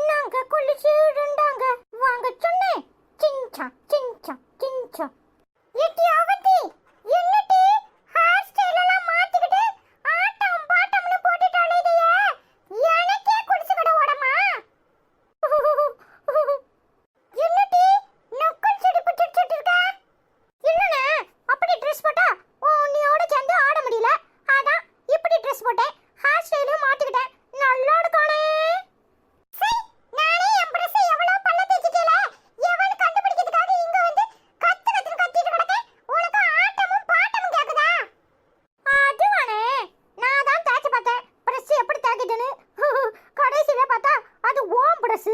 நாங்க குளிச்சு ரெண்டாங்க வாங்க சொன்னேன். சிஞ்சா சிஞ்சா சிஞ்சா. எட்டி அவதி என்னடி ஹேர் ஸ்டைல் எல்லாம் மாத்திக்கிட்டு ஆட்டம் பாட்டம்னு போட்டுட்டு அலையறியே. எனக்கே குடிச்சு விட ஓடமா? என்னடி நக்கல் செடி பிடிச்சிட்டு இருக்க? இல்லனே அப்படி Dress போட்டா உன்னையோட சேர்ந்து ஆட முடியல. அதான் இப்படி Dress போட்டேன். ஹேர் ஸ்டைலும் மாத்திக்கிட்டேன். நல்லா இருக்கானே. சரி நானே என் பிரஸ் எவ்வளவு பல்ல தேய்ச்சிட்டேல. எவன் கண்டுபிடிக்கிறதுக்காக இங்க வந்து கத்திட்டு கிடக்கேன். உனக்கு ஆட்டமும் பாட்டமும் கேக்குதா? அதுவானே நான் தான் தேய்ச்சு பார்த்தேன் பிரஸ் எப்படி தேய்க்கிட்டேன்னு. கடைசியில பார்த்தா அது ஓம் பிரஸ்.